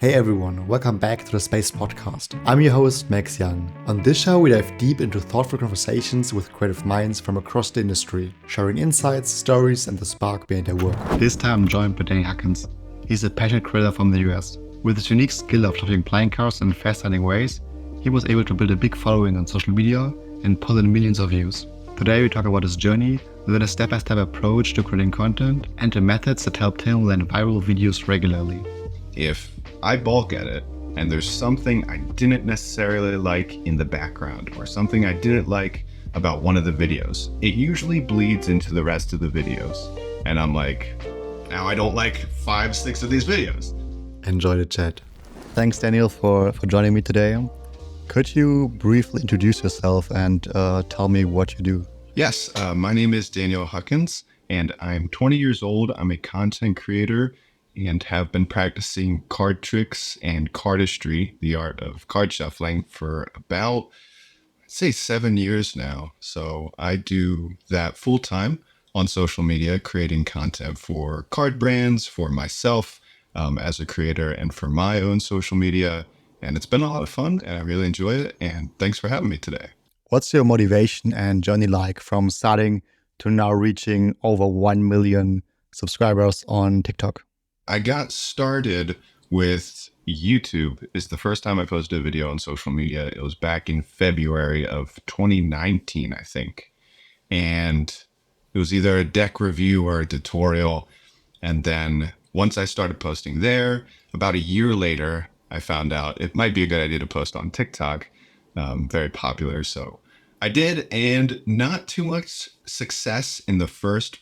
Hey everyone, welcome back to the Space Podcast. I'm your host, Max Young. On this show, we dive deep into thoughtful conversations with creative minds from across the industry, sharing insights, stories, and the spark behind their work. This time I'm joined by Daniel Huckins. He's a passionate creator from the US. With his unique skill of flipping playing cards in fascinating ways, he was able to build a big following on social media and pull in millions of views. Today we talk about his journey, then a step-by-step approach to creating content, and the methods that helped him land viral videos regularly. If I balk at it and there's something I didn't necessarily like in the background or something I didn't like about one of the videos, it usually bleeds into the rest of the videos. And I'm like, now I don't like 5-6 of these videos. Enjoy the chat. Thanks, Daniel, for joining me today. Could you briefly introduce yourself and tell me what you do? Yes, my name is Daniel Huckins and I'm 20 years old. I'm a content creator and have been practicing card tricks and cardistry, the art of card shuffling, for about, I'd say 7 years now. So I do that full time on social media, creating content for card brands, for myself as a creator, and for my own social media. And it's been a lot of fun and I really enjoy it. And thanks for having me today. What's your motivation and journey like from starting to now reaching over 1 million subscribers on TikTok? I got started with YouTube. It's the first time I posted a video on social media. It was back in February of 2019, I think. And it was either a deck review or a tutorial. And then once I started posting there, about a year later, I found out it might be a good idea to post on TikTok. Very popular. So I did, and not too much success in the first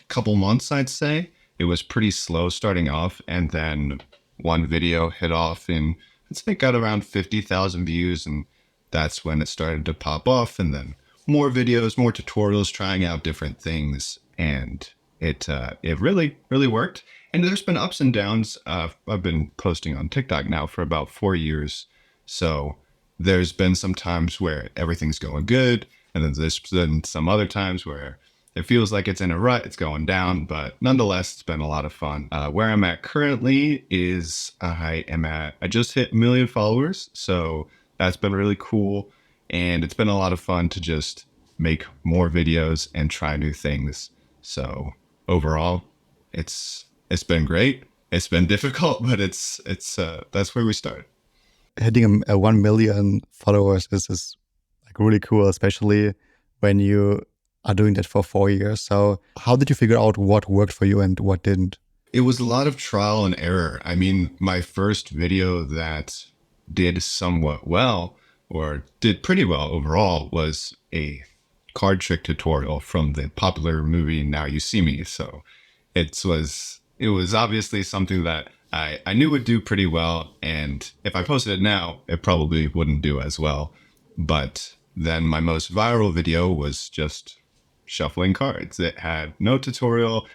couple months, I'd say. It was pretty slow starting off, and then one video hit off and I'd say got around 50,000 views, and that's when it started to pop off, and then more videos, more tutorials, trying out different things, and it really worked. And there's been ups and downs. I've been posting on TikTok now for about 4 years, so there's been some times where everything's going good, and then there's been some other times where it feels like it's in a rut, it's going down, but nonetheless, it's been a lot of fun. Where I'm at currently is I just hit 1 million followers. So that's been really cool. And it's been a lot of fun to just make more videos and try new things. So overall, it's been great. It's been difficult, but it's that's where we started. Hitting a 1 million followers is like really cool, especially when you are doing that for 4 years. So how did you figure out what worked for you and what didn't? It was a lot of trial and error. I mean, my first video that did somewhat well, or did pretty well overall, was a card trick tutorial from the popular movie Now You See Me. So it was obviously something that I knew would do pretty well. And if I posted it now, it probably wouldn't do as well. But then my most viral video was just shuffling cards. It had no tutorial,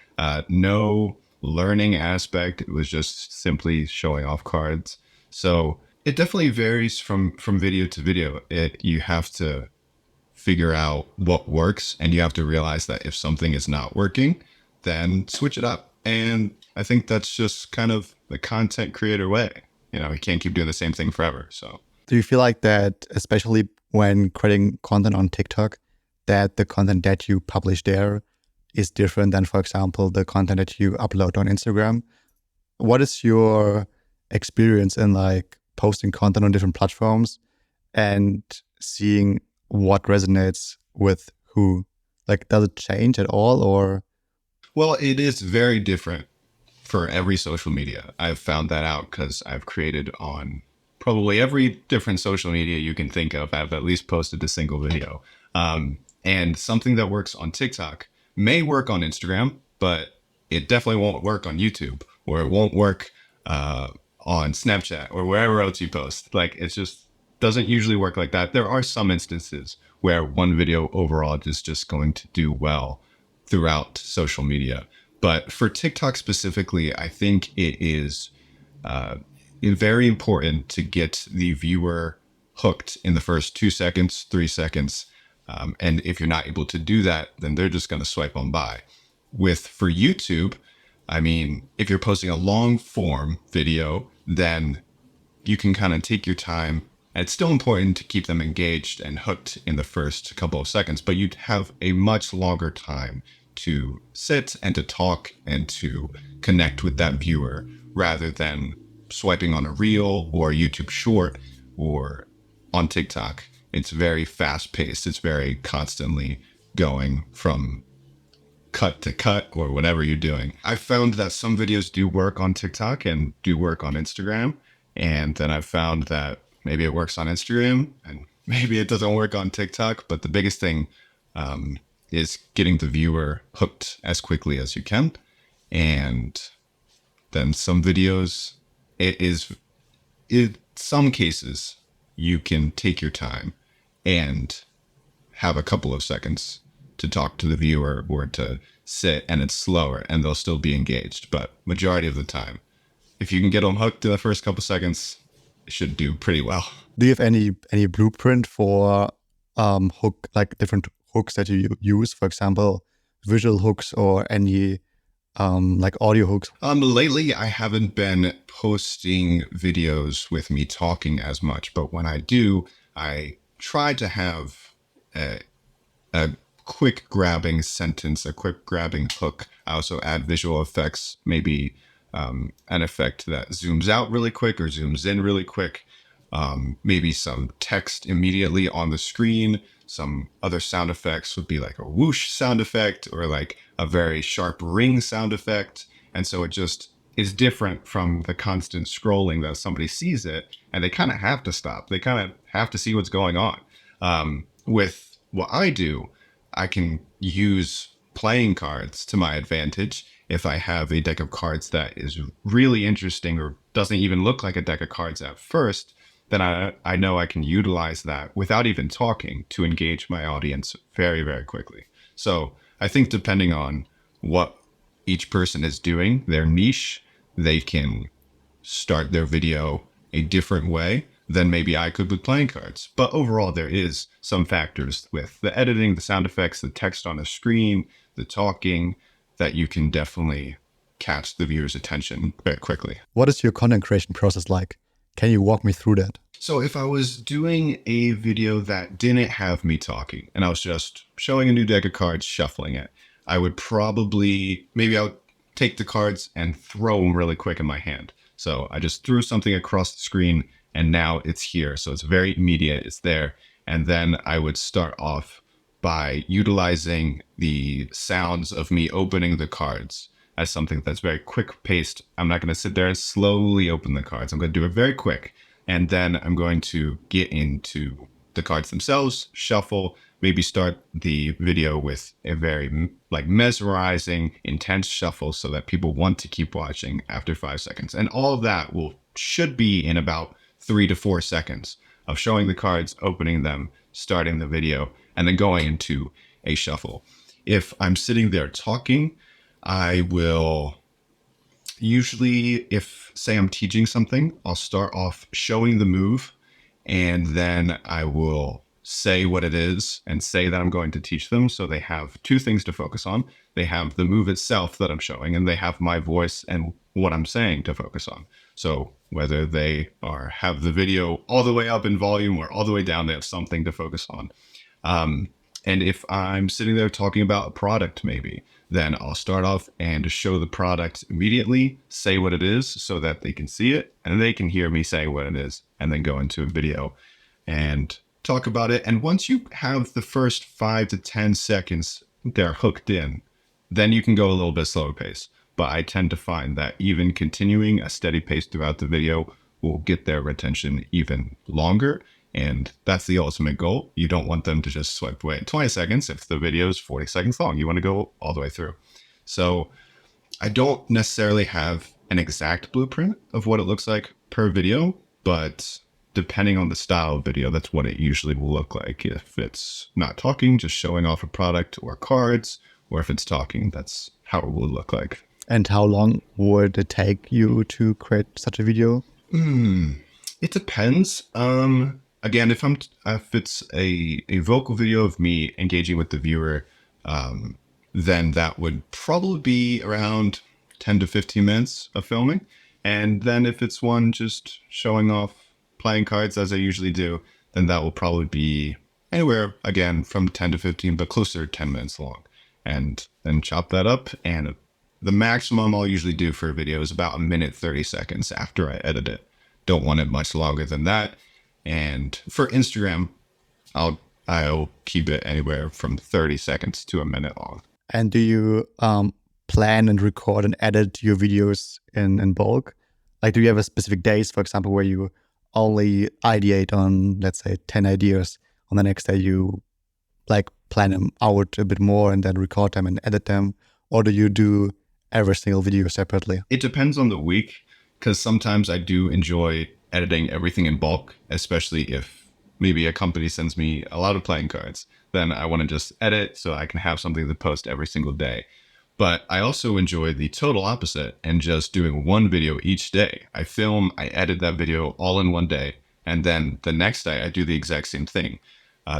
no learning aspect. It was just simply showing off cards. So it definitely varies from video to video. You have to figure out what works, and you have to realize that if something is not working, then switch it up. And I think that's just kind of the content creator way. You know, you can't keep doing the same thing forever. So do you feel like that, especially when creating content on TikTok, that the content that you publish there is different than, for example, the content that you upload on Instagram? What is your experience in like posting content on different platforms and seeing what resonates with who? Like, does it change at all, or? Well, it is very different for every social media. I've found that out because I've created on probably every different social media you can think of. I've at least posted a single video. And something that works on TikTok may work on Instagram, but it definitely won't work on YouTube, or it won't work on Snapchat or wherever else you post. Like, it just doesn't usually work like that. There are some instances where one video overall is just going to do well throughout social media. But for TikTok specifically, I think it is very important to get the viewer hooked in the first 2 seconds, 3 seconds. And if you're not able to do that, then they're just going to swipe on by. For YouTube, I mean, if you're posting a long form video, then you can kind of take your time. And it's still important to keep them engaged and hooked in the first couple of seconds, but you'd have a much longer time to sit and to talk and to connect with that viewer rather than swiping on a reel or YouTube short or on TikTok. It's very fast paced. It's very constantly going from cut to cut or whatever you're doing. I've found that some videos do work on TikTok and do work on Instagram. And then I've found that maybe it works on Instagram and maybe it doesn't work on TikTok. But the biggest thing is getting the viewer hooked as quickly as you can. And then some videos, in some cases, you can take your time and have a couple of seconds to talk to the viewer or to sit, and it's slower and they'll still be engaged. But majority of the time, if you can get them hooked in the first couple seconds, it should do pretty well. Do you have any blueprint for hook, like different hooks that you use? For example, visual hooks or any like audio hooks? Lately, I haven't been posting videos with me talking as much, but when I do, I try to have a quick grabbing sentence, a quick grabbing hook. I also add visual effects, maybe an effect that zooms out really quick or zooms in really quick. Maybe some text immediately on the screen. Some other sound effects would be like a whoosh sound effect or like a very sharp ring sound effect. And so it just is different from the constant scrolling that somebody sees it and they kind of have to stop. They kind of have to see what's going on. With what I do, I can use playing cards to my advantage. If I have a deck of cards that is really interesting or doesn't even look like a deck of cards at first, then I know I can utilize that without even talking to engage my audience very, very quickly. So I think depending on what each person is doing, their niche, they can start their video a different way than maybe I could with playing cards. But overall, there is some factors with the editing, the sound effects, the text on the screen, the talking, that you can definitely catch the viewer's attention very quickly. What is your content creation process like? Can you walk me through that? So if I was doing a video that didn't have me talking and I was just showing a new deck of cards, shuffling it, I would probably, maybe I would take the cards and throw them really quick in my hand. So I just threw something across the screen and now it's here. So it's very immediate, it's there. And then I would start off by utilizing the sounds of me opening the cards as something that's very quick paced. I'm not going to sit there and slowly open the cards. I'm going to do it very quick. And then I'm going to get into the cards themselves, shuffle, maybe start the video with a very like mesmerizing, intense shuffle so that people want to keep watching after 5 seconds. And all of that should be in about 3 to 4 seconds of showing the cards, opening them, starting the video, and then going into a shuffle. If I'm sitting there talking, I will usually, if say I'm teaching something, I'll start off showing the move and then I will say what it is and say that I'm going to teach them. So they have two things to focus on. They have the move itself that I'm showing and they have my voice and what I'm saying to focus on. So whether they have the video all the way up in volume or all the way down, they have something to focus on. And if I'm sitting there talking about a product, maybe, then I'll start off and show the product immediately, say what it is so that they can see it and they can hear me say what it is, and then go into a video and talk about it. And once you have the first 5 to 10 seconds, they're hooked in, then you can go a little bit slower pace. But I tend to find that even continuing a steady pace throughout the video will get their attention even longer. And that's the ultimate goal. You don't want them to just swipe away in 20 seconds if the video is 40 seconds long. You want to go all the way through. So I don't necessarily have an exact blueprint of what it looks like per video, but depending on the style of video, that's what it usually will look like. If it's not talking, just showing off a product or cards, or if it's talking, that's how it will look like. And how long would it take you to create such a video? It depends. Again, if it's a vocal video of me engaging with the viewer, then that would probably be around 10 to 15 minutes of filming. And then if it's one just showing off playing cards as I usually do, then that will probably be anywhere, again, from 10 to 15, but closer to 10 minutes long. And then chop that up. And the maximum I'll usually do for a video is about a minute, 30 seconds after I edit it. Don't want it much longer than that. And for Instagram, I'll keep it anywhere from 30 seconds to a minute long. And do you plan and record and edit your videos in bulk? Like, do you have a specific days, for example, where you only ideate on, let's say, 10 ideas? On the next day, you like plan them out a bit more and then record them and edit them? Or do you do every single video separately? It depends on the week, because sometimes I do enjoy editing everything in bulk, especially if maybe a company sends me a lot of playing cards. Then I want to just edit so I can have something to post every single day. But I also enjoy the total opposite and just doing one video each day. I film, I edit that video all in one day, and then the next day I do the exact same thing.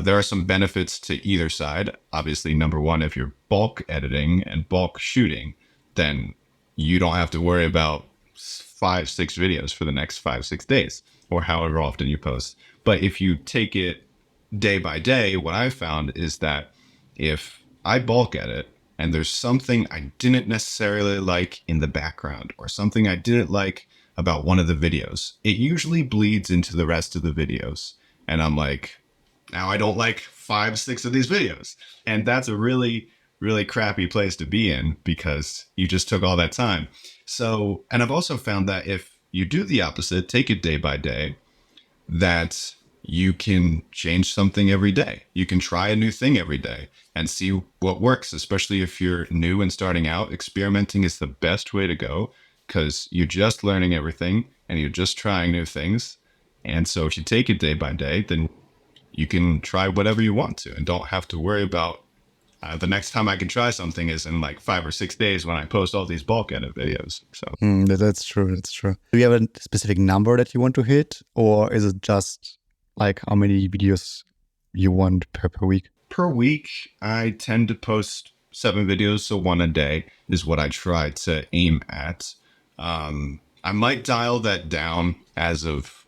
There are some benefits to either side. Obviously, number one, if you're bulk editing and bulk shooting, then you don't have to worry about 5, 6 videos for the next 5, 6 days or however often you post. But if you take it day by day, what I've found is that if I bulk edit and there's something I didn't necessarily like in the background or something I didn't like about one of the videos, it usually bleeds into the rest of the videos. And I'm like, now I don't like 5, 6 of these videos. And that's a really, really crappy place to be in because you just took all that time. So, and I've also found that if you do the opposite, take it day by day, that you can change something every day. You can try a new thing every day and see what works, especially if you're new and starting out. Experimenting is the best way to go because you're just learning everything and you're just trying new things. And so if you take it day by day, then you can try whatever you want to and don't have to worry about the next time I can try something is in like 5 or 6 days when I post all these bulk edit videos. So That's true. That's true. Do you have a specific number that you want to hit, or is it just like how many videos you want per week? Per week, I tend to post 7 videos, so one a day is what I try to aim at. I might dial that down as of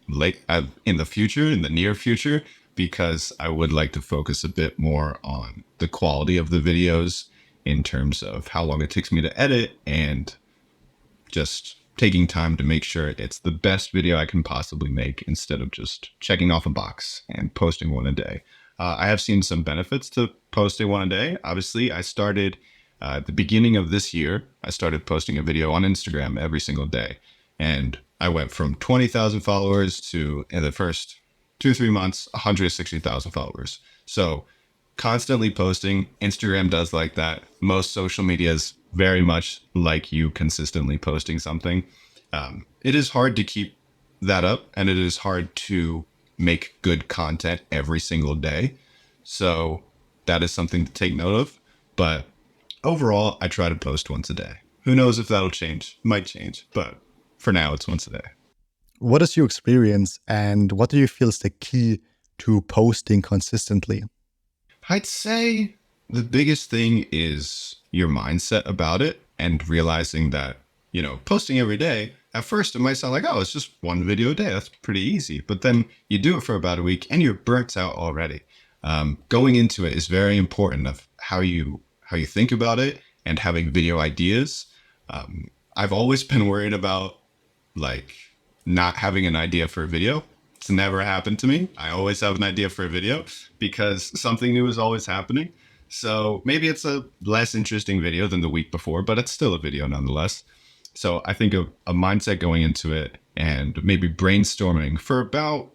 late in the near future, because I would like to focus a bit more on the quality of the videos in terms of how long it takes me to edit and just taking time to make sure it's the best video I can possibly make instead of just checking off a box and posting one a day. I have seen some benefits to posting one a day. Obviously, I started at the beginning of this year, I started posting a video on Instagram every single day. And I went from 20,000 followers to, in the first 2-3 months, 160,000 followers. So constantly posting. Instagram does like that. Most social medias very much like you consistently posting something. It is hard to keep that up, and it is hard to make good content every single day. So that is something to take note of. But overall, I try to post once a day. Who knows if that'll change? Might change, but for now, it's once a day. What is your experience, and what do you feel is the key to posting consistently? I'd say the biggest thing is your mindset about it and realizing that, posting every day, at first it might sound like, oh, it's just one video a day. That's pretty easy. But then you do it for about a week and you're burnt out already. Going into it is very important of how you think about it and having video ideas. I've always been worried about like not having an idea for a video. It's never happened to me. I always have an idea for a video because something new is always happening. So maybe it's a less interesting video than the week before, but it's still a video nonetheless. So I think of a mindset going into it and maybe brainstorming for about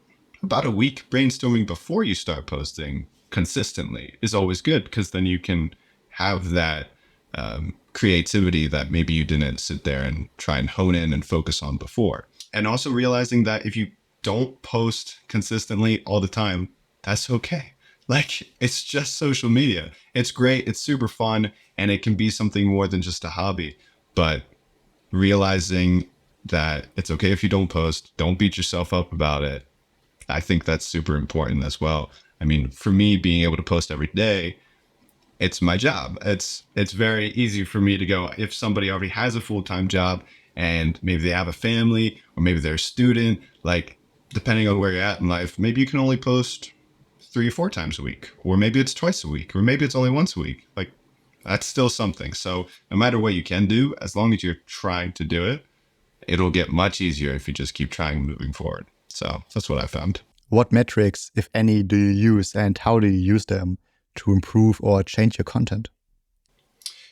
a week. Brainstorming before you start posting consistently is always good because then you can have that creativity that maybe you didn't sit there and try and hone in and focus on before. And also realizing that if you don't post consistently all the time, that's okay. Like, it's just social media. It's great. It's super fun. And it can be something more than just a hobby. But realizing that it's okay if you don't post, don't beat yourself up about it. I think that's super important as well. I mean, for me, being able to post every day, it's my job. It's very easy for me to go, if somebody already has a full-time job and maybe they have a family, or maybe they're a student, like depending on where you're at in life, maybe you can only post 3 or 4 times a week, or maybe it's twice a week, or maybe it's only once a week. Like that's still something. So no matter what you can do, as long as you're trying to do it, it'll get much easier if you just keep trying moving forward. So that's what I found. What metrics, if any, do you use and how do you use them to improve or change your content?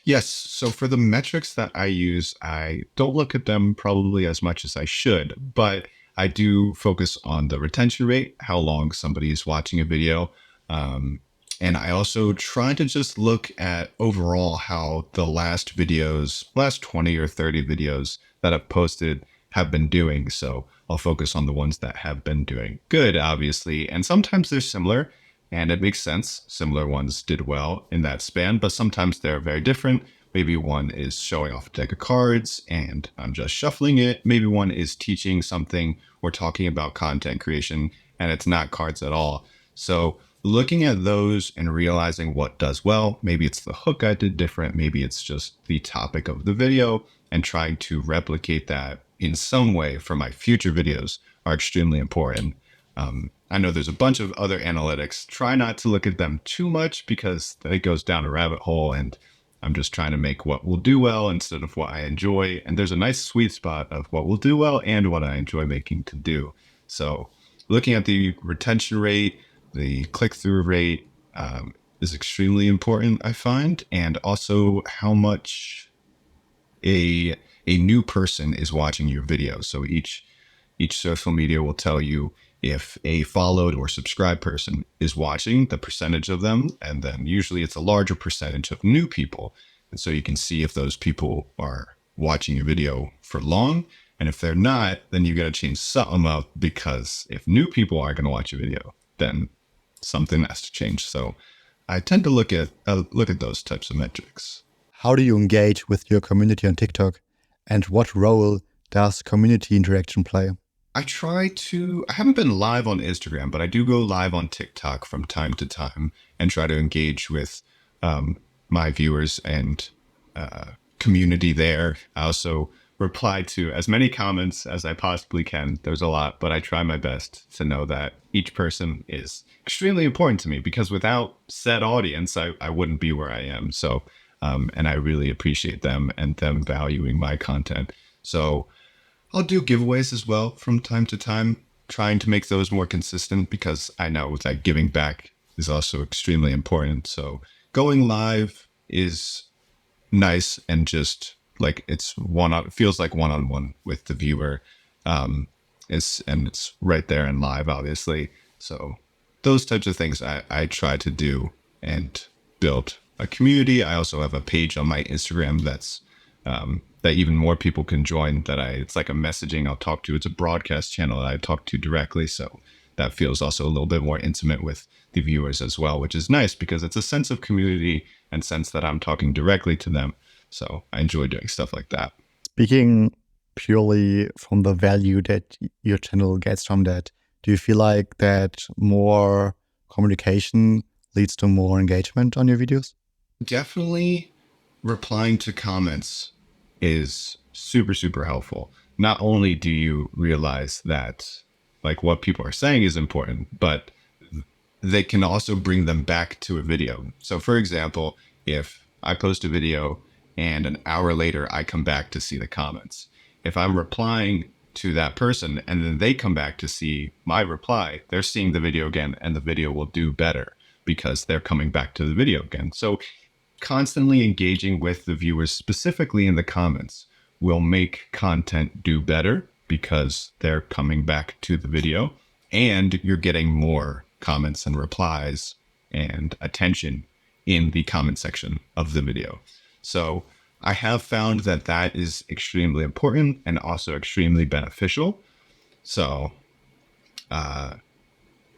Yes. So for the metrics that I use, I don't look at them probably as much as I should, but I do focus on the retention rate, how long somebody is watching a video. Um, and I also try to just look at overall how the last 20 or 30 videos that I've posted have been doing. So I'll focus on the ones that have been doing good, obviously. And sometimes they're similar. And it makes sense. Similar ones did well in that span, but sometimes they're very different. Maybe one is showing off a deck of cards and I'm just shuffling it. Maybe one is teaching something or talking about content creation and it's not cards at all. So looking at those and realizing what does well, maybe it's the hook I did different. Maybe it's just the topic of the video, and trying to replicate that in some way for my future videos are extremely important. I know there's a bunch of other analytics. Try not to look at them too much because it goes down a rabbit hole, and I'm just trying to make what will do well instead of what I enjoy. And there's a nice sweet spot of what will do well and what I enjoy making to do. So looking at the retention rate, the click-through rate is extremely important, I find, and also how much a new person is watching your video. So each social media will tell you if a followed or subscribed person is watching, the percentage of them, and then usually it's a larger percentage of new people. And so you can see if those people are watching your video for long. And if they're not, then you got to change something up, because if new people are going to watch your video, then something has to change. So I tend to look at those types of metrics. How do you engage with your community on TikTok, and what role does community interaction play? I haven't been live on Instagram, but I do go live on TikTok from time to time and try to engage with my viewers and community there. I also reply to as many comments as I possibly can. There's a lot, but I try my best to know that each person is extremely important to me, because without said audience, I wouldn't be where I am. So, and I really appreciate them and them valuing my content. So I'll do giveaways as well from time to time, trying to make those more consistent, because I know that giving back is also extremely important. So going live is nice, and just like it feels like one-on-one with the viewer. It's right there and live, obviously. So those types of things I try to do and build a community. I also have a page on my Instagram that's that even more people can join. It's like a messaging I'll talk to. It's a broadcast channel that I talk to directly. So that feels also a little bit more intimate with the viewers as well, which is nice because it's a sense of community and sense that I'm talking directly to them. So I enjoy doing stuff like that. Speaking purely from the value that your channel gets from that, do you feel like that more communication leads to more engagement on your videos? Definitely replying to comments is super, super helpful. Not only do you realize that like what people are saying is important, but they can also bring them back to a video. So for example, if I post a video and an hour later I come back to see the comments, if I'm replying to that person and then they come back to see my reply, they're seeing the video again, and the video will do better because they're coming back to the video again. So constantly engaging with the viewers, specifically in the comments, will make content do better because they're coming back to the video, and you're getting more comments and replies and attention in the comment section of the video. So I have found that that is extremely important and also extremely beneficial. So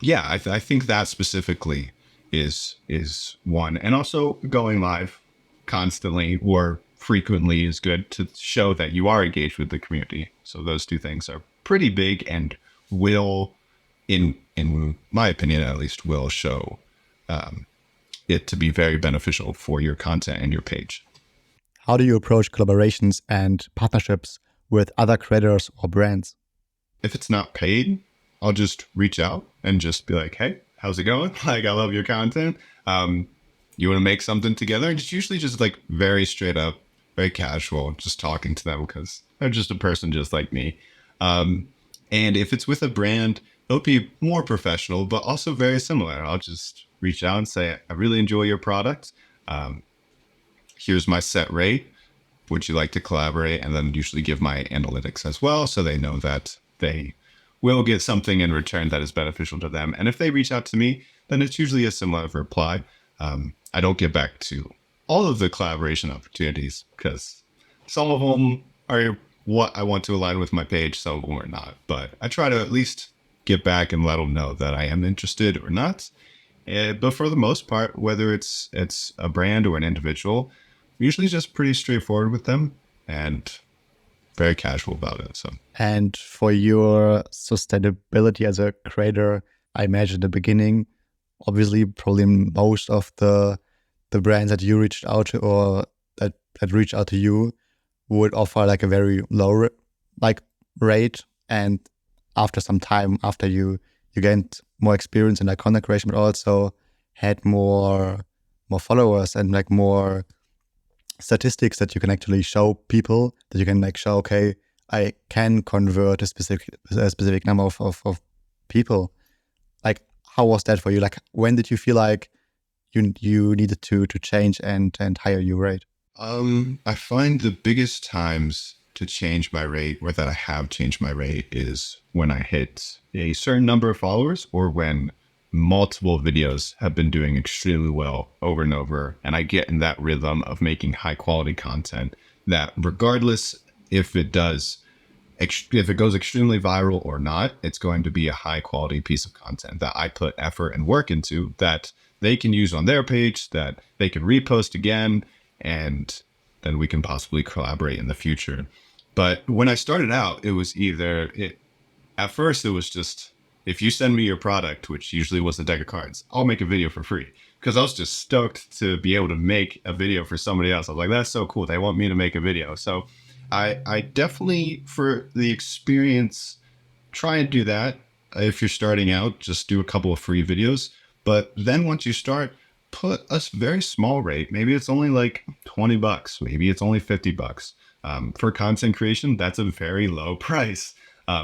yeah, I think that specifically is one. And also going live constantly or frequently is good to show that you are engaged with the community. So those two things are pretty big and will, in my opinion at least, will show it to be very beneficial for your content and your page. How do you approach collaborations and partnerships with other creators or brands? If it's not paid, I'll just reach out and just be like, hey, how's it going? Like, I love your content. You want to make something together? And it's usually just like very straight up, very casual, just talking to them because they're just a person just like me. And if it's with a brand, it'll be more professional, but also very similar. I'll just reach out and say, I really enjoy your product. Here's my set rate. Would you like to collaborate? And then usually give my analytics as well, so they know that they will get something in return that is beneficial to them. And if they reach out to me, then it's usually a similar reply. I don't get back to all of the collaboration opportunities because some of them are what I want to align with my page, some of them are not. But I try to at least get back and let them know that I am interested or not. But for the most part, whether it's a brand or an individual, usually just pretty straightforward with them and very casual about it. So, and for your sustainability as a creator, I imagine the beginning, obviously, probably most of the brands that you reached out to or that reached out to you would offer like a very low rate, and after some time, after you gained more experience in like content creation, but also had more followers and like more statistics that you can actually show people, that you can like show, okay, I can convert a specific number of people. Like, how was that for you? Like, when did you feel like you needed to change and higher your rate? I find the biggest times to change my rate, or that I have changed my rate, is when I hit a certain number of followers or when multiple videos have been doing extremely well over and over. And I get in that rhythm of making high quality content that regardless if it goes extremely viral or not, it's going to be a high quality piece of content that I put effort and work into, that they can use on their page, that they can repost again, and then we can possibly collaborate in the future. But when I started out, at first it was just, if you send me your product, which usually was a deck of cards, I'll make a video for free. Because I was just stoked to be able to make a video for somebody else. I was like, that's so cool. They want me to make a video. So I definitely, for the experience, try and do that. If you're starting out, just do a couple of free videos. But then once you start, put a very small rate. Maybe it's only like $20. Maybe it's only $50. For content creation, that's a very low price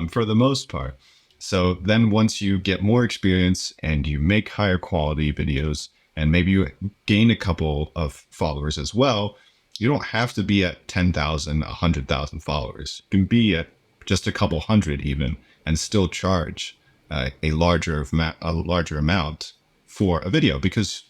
for the most part. So then once you get more experience and you make higher quality videos, and maybe you gain a couple of followers as well, you don't have to be at 10,000, 100,000 followers. You can be at just a couple hundred even and still charge a larger amount for a video because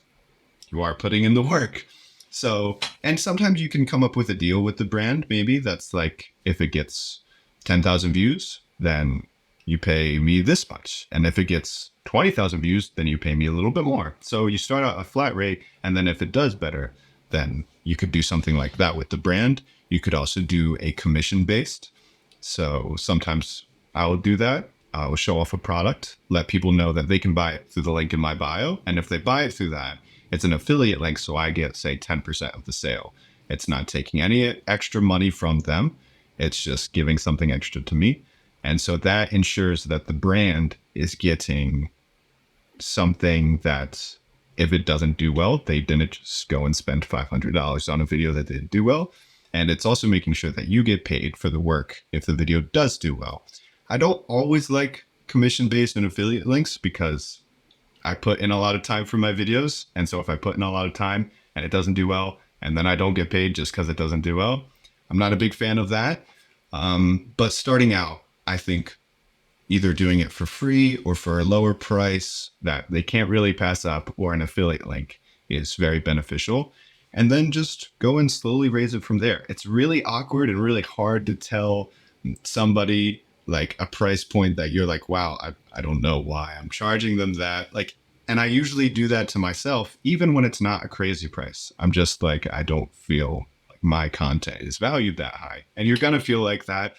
you are putting in the work. So, and sometimes you can come up with a deal with the brand. Maybe that's like, if it gets 10,000 views, then you pay me this much. And if it gets 20,000 views, then you pay me a little bit more. So you start out a flat rate. And then if it does better, then you could do something like that with the brand. You could also do a commission based. So sometimes I will do that. I will show off a product, let people know that they can buy it through the link in my bio. And if they buy it through that, it's an affiliate link. So I get, say, 10% of the sale. It's not taking any extra money from them. It's just giving something extra to me. And so that ensures that the brand is getting something that if it doesn't do well, they didn't just go and spend $500 on a video that didn't do well. And it's also making sure that you get paid for the work if the video does do well. I don't always like commission-based and affiliate links because I put in a lot of time for my videos. And so if I put in a lot of time and it doesn't do well, and then I don't get paid just because it doesn't do well, I'm not a big fan of that. But starting out, I think either doing it for free or for a lower price that they can't really pass up, or an affiliate link, is very beneficial. And then just go and slowly raise it from there. It's really awkward and really hard to tell somebody like a price point that you're like, wow, I don't know why I'm charging them that. Like, and I usually do that to myself, even when it's not a crazy price. I'm just like, I don't feel like my content is valued that high. And you're going to feel like that.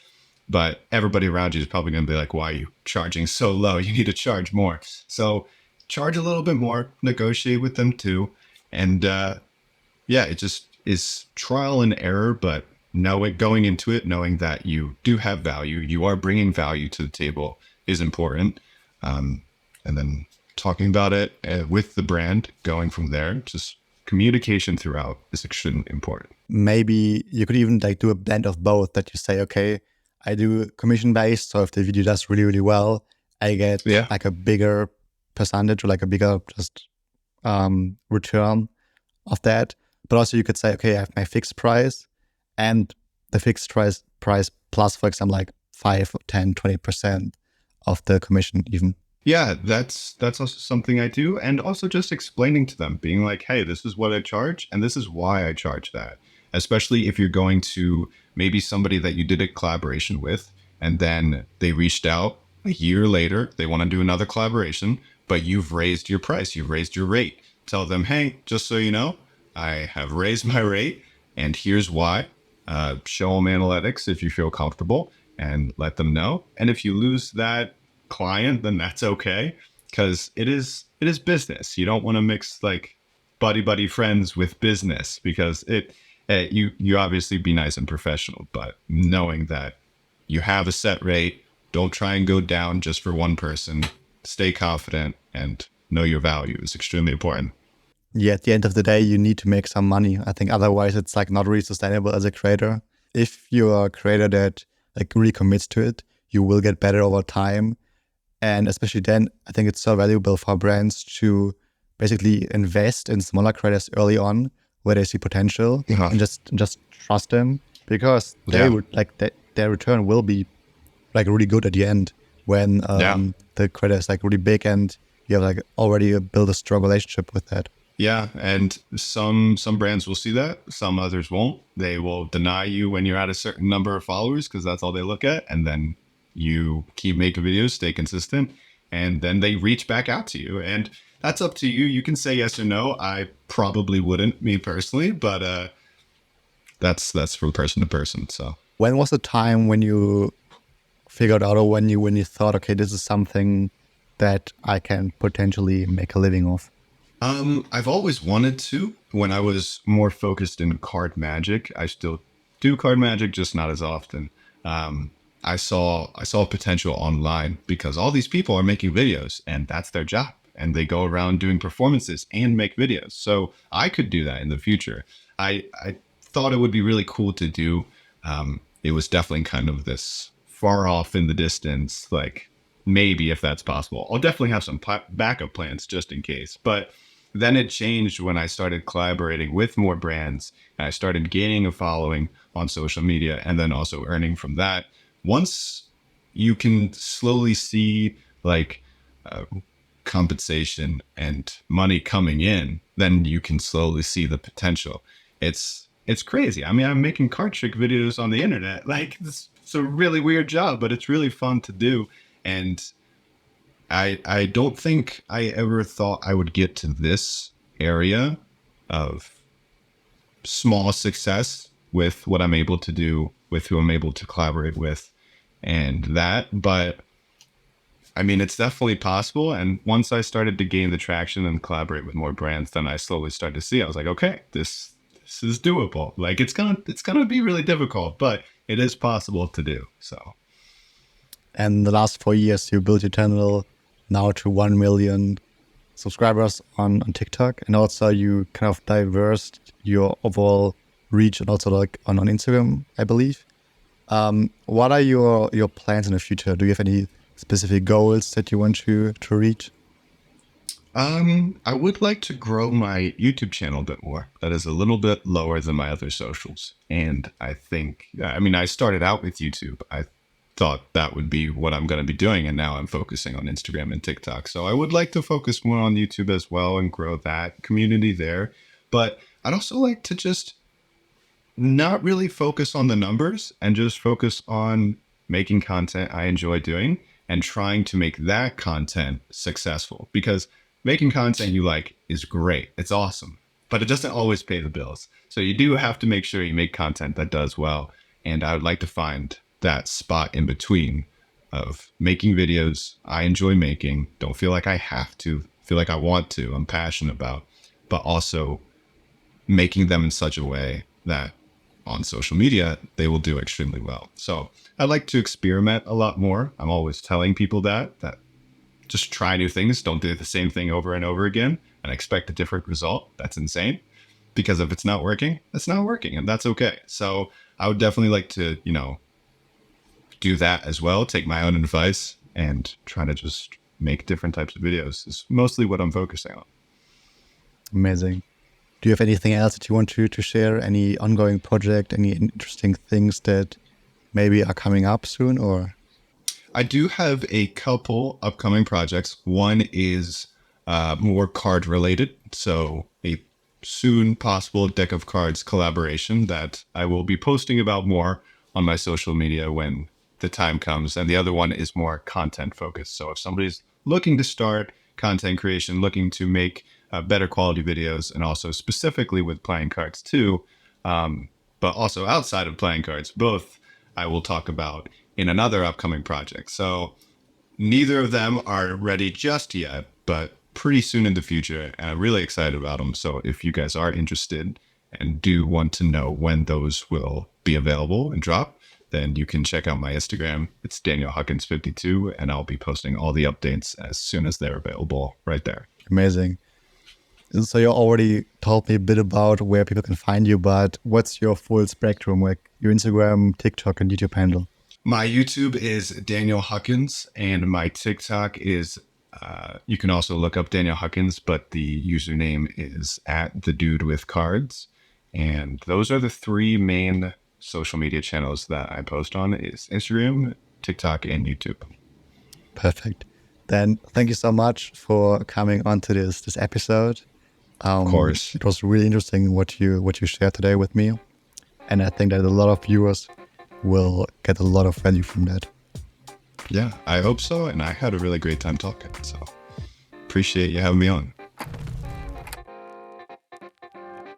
But everybody around you is probably going to be like, why are you charging so low? You need to charge more. So charge a little bit more, negotiate with them too. And yeah, it just is trial and error. But going into it, knowing that you do have value, you are bringing value to the table is important. And then talking about it with the brand, going from there, just communication throughout is extremely important. Maybe you could even like do a blend of both, that you say, okay, I do commission based. So if the video does really, really well, I get Yeah. like a bigger percentage or like a bigger just return of that. But also you could say, okay, I have my fixed price and the fixed price plus, for example, like 5, 10, 20% of the commission even. Yeah, that's also something I do. And also just explaining to them, being like, hey, this is what I charge and this is why I charge that. Especially if you're going to maybe somebody that you did a collaboration with and then they reached out a year later, they want to do another collaboration, but you've raised your price, you've raised your rate. Tell them, hey, just so you know, I have raised my rate and here's why. Show them analytics if you feel comfortable and let them know. And if you lose that client, then that's okay, because it is business. You don't want to mix like buddy friends with business, because you obviously be nice and professional, but knowing that you have a set rate, don't try and go down just for one person. Stay confident and know your value is extremely important. Yeah, at the end of the day, you need to make some money. I think otherwise it's like not really sustainable as a creator. If you're a creator that like really commits to it, you will get better over time. And especially then, I think it's so valuable for brands to basically invest in smaller creators early on where they see potential and just trust them, because they would like their return will be like really good at the end when the creator is like really big and you have like already built a strong relationship with that. Yeah, and some brands will see that, some others won't. They will deny you when you're at a certain number of followers because that's all they look at, and then you keep making videos, stay consistent, and then they reach back out to you. And that's up to you. You can say yes or no. I probably wouldn't, me personally, but that's from person to person. So when was the time when you figured out, or when you thought, okay, this is something that I can potentially make a living off? I've always wanted to. When I was more focused in card magic, I still do card magic, just not as often. I saw potential online because all these people are making videos and that's their job. And they go around doing performances and make videos. So I could do that in the future. I thought it would be really cool to do. It was definitely kind of this far off in the distance, like maybe if that's possible. I'll definitely have some backup plans just in case. But then it changed when I started collaborating with more brands and I started gaining a following on social media and then also earning from that. Once you can slowly see like compensation and money coming in, then you can slowly see the potential. It's crazy. I mean, I'm making card trick videos on the internet. Like it's a really weird job, but it's really fun to do. And I don't think I ever thought I would get to this area of small success with what I'm able to do, with who I'm able to collaborate with, and that. But I mean, it's definitely possible. And once I started to gain the traction and collaborate with more brands, then I slowly started to see, I was like, okay, this is doable. Like it's gonna be really difficult, but it is possible to do. So. And the last 4 years, you built your channel now to 1 million subscribers on TikTok. And also you kind of diversed your overall reach and also like on Instagram, I believe. What are your plans in the future? Do you have any specific goals that you want to reach? I would like to grow my YouTube channel a bit more. That is a little bit lower than my other socials. And I think, I mean, I started out with YouTube. I thought that would be what I'm going to be doing. And now I'm focusing on Instagram and TikTok. So I would like to focus more on YouTube as well and grow that community there. But I'd also like to just not really focus on the numbers and just focus on making content I enjoy doing and trying to make that content successful, because making content you like is great. It's awesome, but it doesn't always pay the bills. So you do have to make sure you make content that does well. And I would like to find that spot in between of making videos I enjoy making, don't feel like I have to, feel like I want to, I'm passionate about, but also making them in such a way that on social media, they will do extremely well. So I like to experiment a lot more. I'm always telling people that just try new things. Don't do the same thing over and over again and expect a different result. That's insane. Because if it's not working, it's not working, and that's okay. So I would definitely like to, do that as well. Take my own advice and try to just make different types of videos is mostly what I'm focusing on. Amazing. Do you have anything else that you want to share? Any ongoing project, any interesting things that maybe are coming up soon, or? I do have a couple upcoming projects. One is more card related. So a soon possible deck of cards collaboration that I will be posting about more on my social media when the time comes. And the other one is more content focused. So if somebody's looking to start content creation, looking to make better quality videos, and also specifically with playing cards too, but also outside of playing cards, both I will talk about in another upcoming project. So neither of them are ready just yet, but pretty soon in the future, and I'm really excited about them. So if you guys are interested and do want to know when those will be available and drop, then you can check out my Instagram. It's Daniel Huckins 52, and I'll be posting all the updates as soon as they're available right there. Amazing. So you already told me a bit about where people can find you, but what's your full spectrum, like your Instagram, TikTok, and YouTube handle? My YouTube is Daniel Huckins, and my TikTok is, you can also look up Daniel Huckins, but the username is @theDudeWithCards. And those are the three main social media channels that I post on is Instagram, TikTok, and YouTube. Perfect. Then thank you so much for coming on to this episode. Of course. It was really interesting what you shared today with me. And I think that a lot of viewers will get a lot of value from that. Yeah, I hope so. And I had a really great time talking. So appreciate you having me on.